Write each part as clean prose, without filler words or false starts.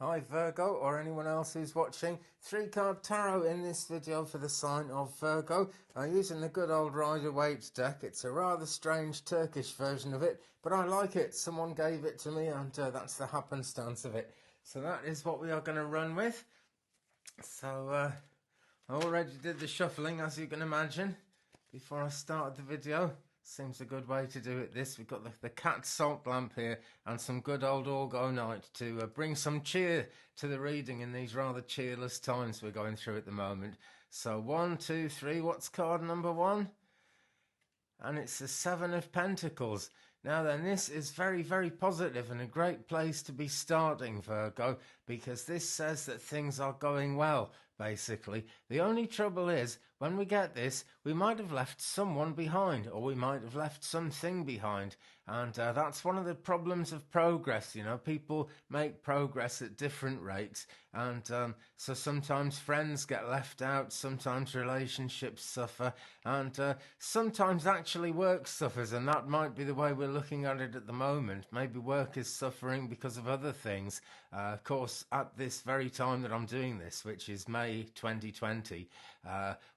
Hi Virgo, or anyone else who's watching. 3-card tarot in this video for the sign of Virgo. I'm using the good old Rider-Waite deck. It's a rather strange Turkish version of it, but I like it. Someone gave it to me and that's the happenstance of it. So that is what we are going to run with. So I already did the shuffling, as you can imagine, before I started the video. Seems a good way to do it, this. We've got the cat salt lamp here and some good old orgonite to bring some cheer to the reading in these rather cheerless times we're going through at the moment. So 1, 2, 3, what's card number 1? And it's the 7 of Pentacles. Now then, this is very, very positive and a great place to be starting, Virgo, because this says that things are going well, basically. The only trouble is, when we get this, we might have left someone behind, or we might have left something behind. And that's one of the problems of progress, you know. People make progress at different rates. And so sometimes friends get left out, sometimes relationships suffer, and sometimes actually work suffers, and that might be the way we're looking at it at the moment. Maybe work is suffering because of other things. Of course, at this very time that I'm doing this, which is May 2020,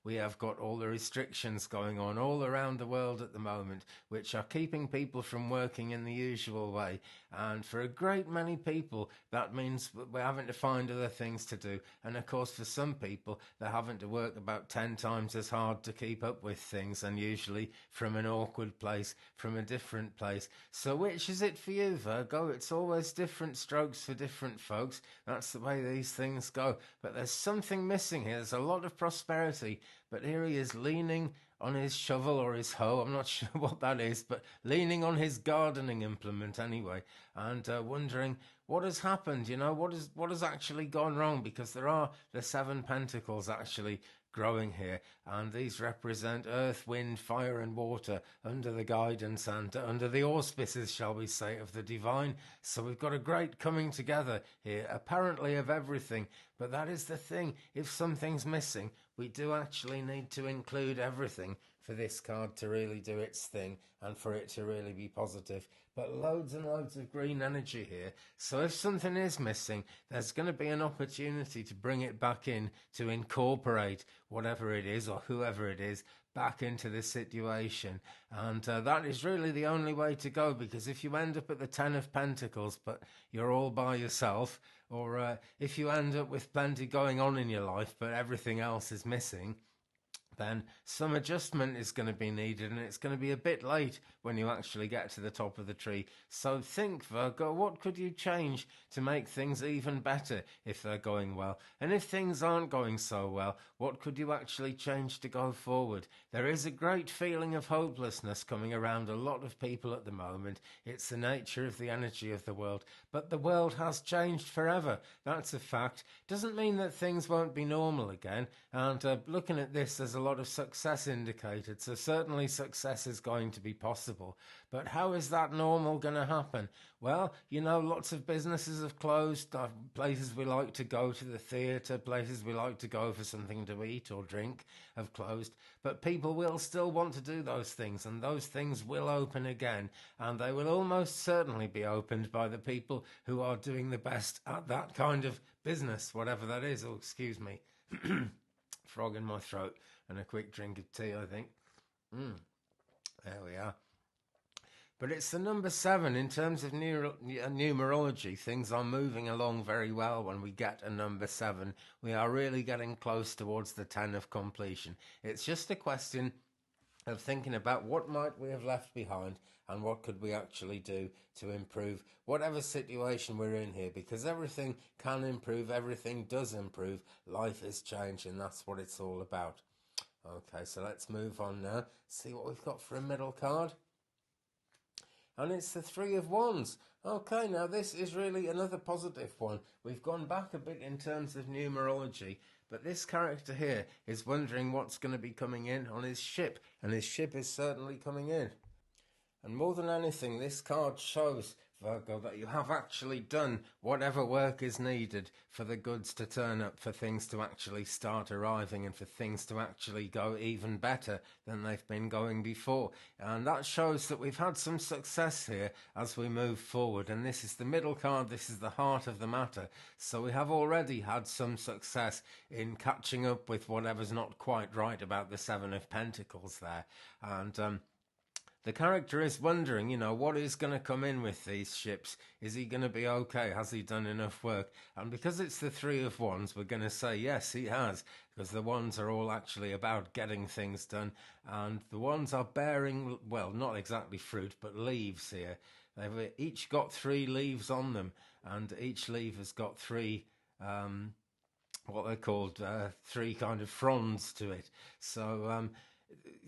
we have got all the restrictions going on all around the world at the moment, which are keeping people from working in the usual way. And for a great many people, that means we're having to find other things to do. And of course, for some people, they're having to work about 10 times as hard to keep up with things, and usually from an awkward place, from a different place. So which is it for you, Virgo? It's always different strokes for different folks. That's the way these things go. But there's something missing here. There's a lot of prosperity, but here he is leaning on his shovel or his hoe. I'm not sure what that is, but leaning on his gardening implement anyway, and wondering what has happened. You know, what has actually gone wrong? Because there are the 7 pentacles actually growing here, and these represent earth, wind, fire and water under the guidance and under the auspices, shall we say, of the divine. So we've got a great coming together here, apparently of everything. But that is the thing, if something's missing, we do actually need to include everything for this card to really do its thing and for it to really be positive. But loads and loads of green energy here. So if something is missing, there's going to be an opportunity to bring it back in, to incorporate whatever it is or whoever it is back into the situation. And that is really the only way to go, because if you end up at the 10 of Pentacles but you're all by yourself, or if you end up with plenty going on in your life but everything else is missing, then some adjustment is going to be needed, and it's going to be a bit late when you actually get to the top of the tree. So think, Virgo, what could you change to make things even better if they're going well? And if things aren't going so well, what could you actually change to go forward? There is a great feeling of hopelessness coming around a lot of people at the moment. It's the nature of the energy of the world. But the world has changed forever. That's a fact. Doesn't mean that things won't be normal again. And looking at this, there's a lot of success indicated, so certainly success is going to be possible. But how is that normal going to happen? Well, you know, lots of businesses have closed, places we like to go to, the theatre, places we like to go for something to eat or drink have closed, but people will still want to do those things, and those things will open again, and they will almost certainly be opened by the people who are doing the best at that kind of business, whatever that is. Oh, excuse me. Frog in my throat and a quick drink of tea, I think. There we are. But it's the number 7 in terms of numerology. Things are moving along very well when we get a number 7. We are really getting close towards the 10 of completion. It's just a question of thinking about what might we have left behind and what could we actually do to improve whatever situation we're in here, because everything can improve, everything does improve, life is change, and that's what it's all about. Okay, so let's move on now, see what we've got for a middle card. And it's the 3 of Wands. Okay, now this is really another positive one. We've gone back a bit in terms of numerology, but this character here is wondering what's going to be coming in on his ship, and his ship is certainly coming in. And more than anything, this card shows Virgo, that you have actually done whatever work is needed for the goods to turn up, for things to actually start arriving, and for things to actually go even better than they've been going before. And that shows that we've had some success here as we move forward. And this is the middle card, this is the heart of the matter. So we have already had some success in catching up with whatever's not quite right about the Seven of Pentacles there. And the character is wondering, what is going to come in with these ships? Is he going to be okay? Has he done enough work? And because it's the Three of Wands, we're going to say, yes, he has, because the Wands are all actually about getting things done. And the Wands are bearing, well, not exactly fruit, but leaves here. They've each got 3 leaves on them, and each leaf has got 3... what they're called, 3 kind of fronds to it. So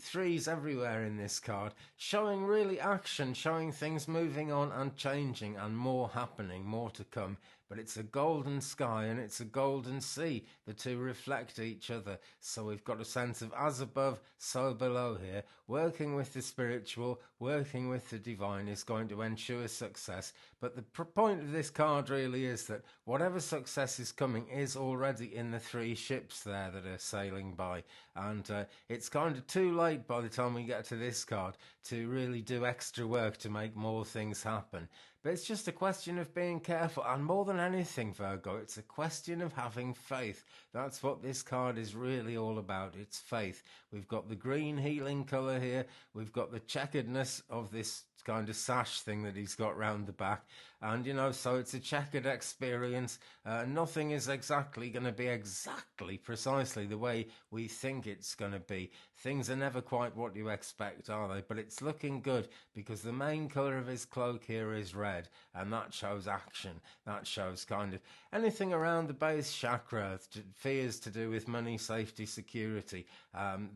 3s everywhere in this card, showing really action, showing things moving on and changing, and more happening, more to come. But it's a golden sky and it's a golden sea. The two reflect each other. So we've got a sense of as above, so below here. Working with the spiritual, working with the divine is going to ensure success. But the point of this card really is that whatever success is coming is already in the 3 ships there that are sailing by. And it's kind of too late by the time we get to this card to really do extra work to make more things happen. But it's just a question of being careful, and more than anything, Virgo, it's a question of having faith. That's what this card is really all about. It's faith. We've got the green healing colour here. We've got the checkeredness of this kind of sash thing that he's got round the back. And, so it's a checkered experience. Nothing is exactly going to be exactly precisely the way we think it's going to be. Things are never quite what you expect, are they? But it's looking good because the main colour of his cloak here is red, and that shows action. That shows kind of anything around the base chakra, fears to do with money, safety, security.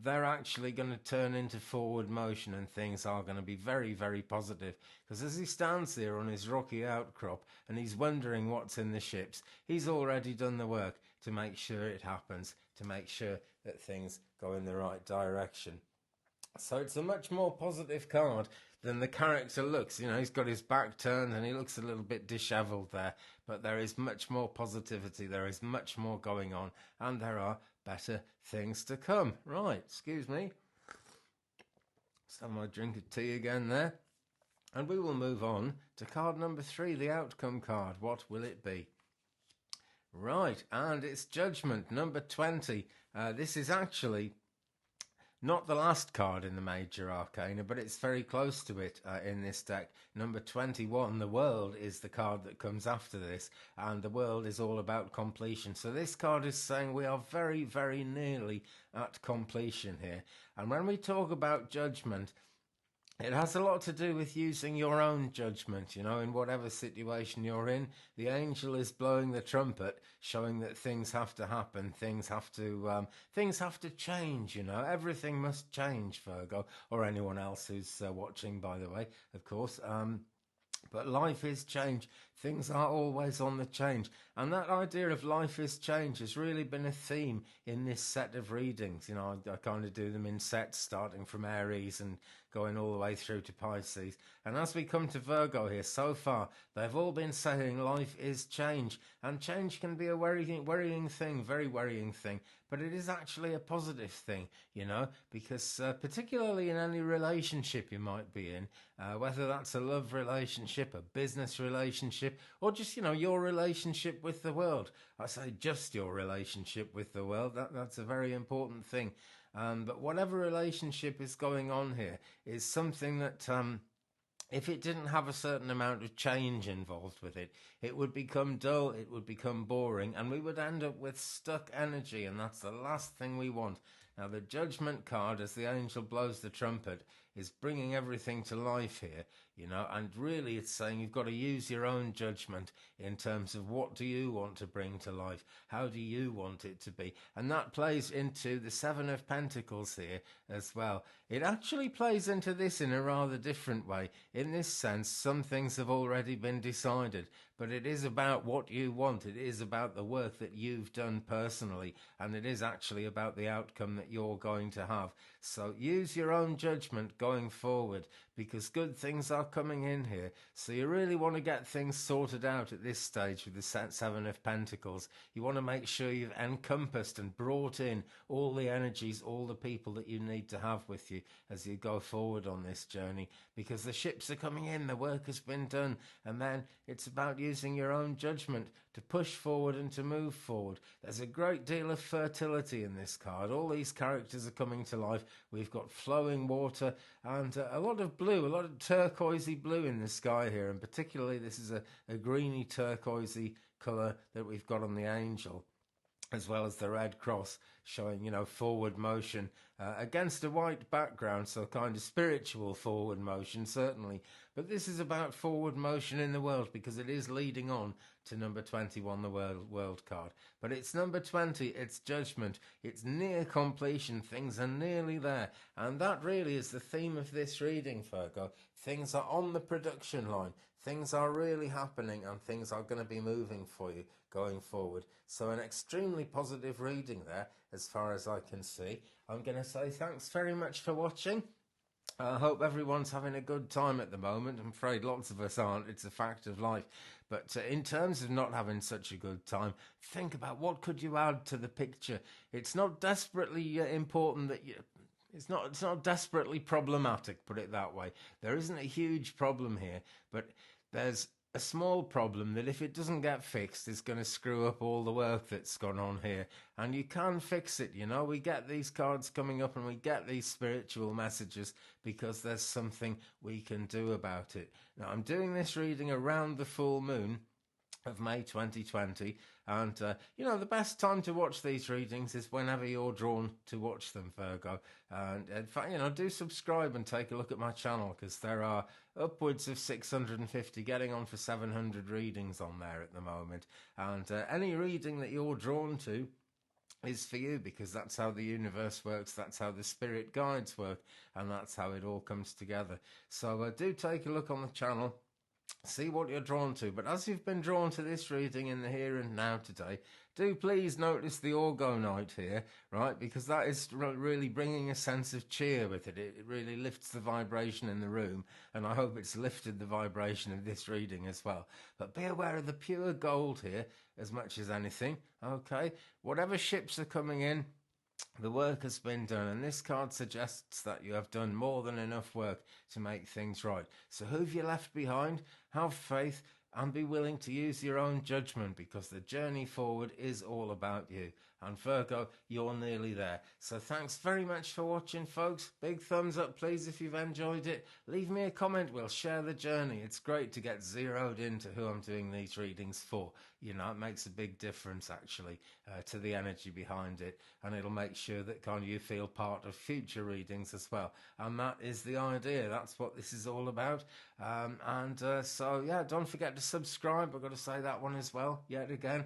They're actually going to turn into forward motion, and things are going to be very, very positive. Because as he stands there on his rocky outcrop and he's wondering what's in the ships, he's already done the work to make sure it happens, to make sure that things go in the right direction. So it's a much more positive card than the character looks. He's got his back turned and he looks a little bit dishevelled there, but there is much more positivity, there is much more going on, and there are better things to come. Right, excuse me. Just have my drink of tea again there. And we will move on to card number 3, the outcome card. What will it be? Right, and it's Judgment, number 20. This is actually not the last card in the Major Arcana, but it's very close to it in this deck. Number 21, the World, is the card that comes after this, and the World is all about completion. So this card is saying we are very, very nearly at completion here. And when we talk about Judgment, it has a lot to do with using your own judgment, in whatever situation you're in. The angel is blowing the trumpet, showing that things have to happen, things have to change, Everything must change, Virgo, or anyone else who's watching, by the way, of course. But life is change. Things are always on the change. And that idea of life is change has really been a theme in this set of readings. I kind of do them in sets, starting from Aries and going all the way through to Pisces. And as we come to Virgo here, so far, they've all been saying life is change. And change can be a worrying thing, very worrying thing. But it is actually a positive thing, because particularly in any relationship you might be in, whether that's a love relationship, a business relationship, or just, your relationship with the world. I say just your relationship with the world. That's a very important thing. But whatever relationship is going on here is something that if it didn't have a certain amount of change involved with it, it would become dull, it would become boring, and we would end up with stuck energy, and that's the last thing we want. Now, the Judgment card, as the angel blows the trumpet, is bringing everything to life here, and really it's saying you've got to use your own judgment in terms of what do you want to bring to life, how do you want it to be, and that plays into the Seven of Pentacles here as well. It actually plays into this in a rather different way. In this sense, some things have already been decided, but it is about what you want. It is about the work that you've done personally, and it is actually about the outcome that you're going to have. So use your own judgment going forward. because good things are coming in here. So you really want to get things sorted out at this stage with the Seven of Pentacles. You want to make sure you've encompassed and brought in all the energies, all the people that you need to have with you as you go forward on this journey, because the ships are coming in, the work has been done, and then it's about using your own judgment to push forward and to move forward. There's a great deal of fertility in this card. All these characters are coming to life. We've got flowing water and a lot of blue, a lot of turquoisey blue in the sky here, and particularly this is a greeny turquoisey colour that we've got on the angel, as well as the red cross showing, you know, forward motion against a white background, so kind of spiritual forward motion, certainly. But this is about forward motion in the world because it is leading on to number 21, the world card. But it's number 20, it's judgment, it's near completion, things are nearly there. And that really is the theme of this reading, Virgo. Things are on the production line. Things are really happening and things are going to be moving for you going forward. So an extremely positive reading there as far as I can see. I'm going to say thanks very much for watching. I hope everyone's having a good time at the moment. I'm afraid lots of us aren't. It's a fact of life. But in terms of not having such a good time, think about what could you add to the picture. It's not desperately important that you... It's not desperately problematic, put it that way. There isn't a huge problem here, but there's a small problem that if it doesn't get fixed is going to screw up all the work that's gone on here. And you can fix it, you know. We get these cards coming up and we get these spiritual messages because there's something we can do about it. Now, I'm doing this reading around the full moon of May 2020, and you know, the best time to watch these readings is whenever you're drawn to watch them, Virgo. And in fact, you know, do subscribe and take a look at my channel, because there are upwards of 650, getting on for 700 readings on there at the moment. And any reading that you're drawn to is for you, because that's how the universe works, that's how the spirit guides work, and that's how it all comes together. So do take a look on the channel, see what you're drawn to. But as you've been drawn to this reading in the here and now today, do please notice the orgonite here, right? Because that is really bringing a sense of cheer with it. It really lifts the vibration in the room, and I hope it's lifted the vibration of this reading as well. But be aware of the pure gold here as much as anything, okay? Whatever ships are coming in, the work has been done, and this card suggests that you have done more than enough work to make things right. So who have you left behind? Have faith and be willing to use your own judgment, because the journey forward is all about you. And Virgo, you're nearly there. So thanks very much for watching, folks. Big thumbs up, please, if you've enjoyed it. Leave me a comment. We'll share the journey. It's great to get zeroed into who I'm doing these readings for. You know, it makes a big difference, actually, to the energy behind it. And it'll make sure that kind of you feel part of future readings as well. And that is the idea. That's what this is all about. So, yeah, don't forget to subscribe. I've got to say that one as well, yet again,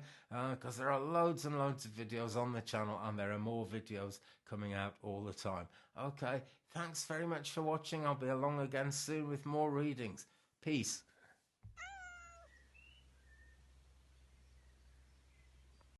because there are loads and loads of videos on the channel, and there are more videos coming out all the time. Okay, thanks very much for watching. I'll be along again soon with more readings. Peace.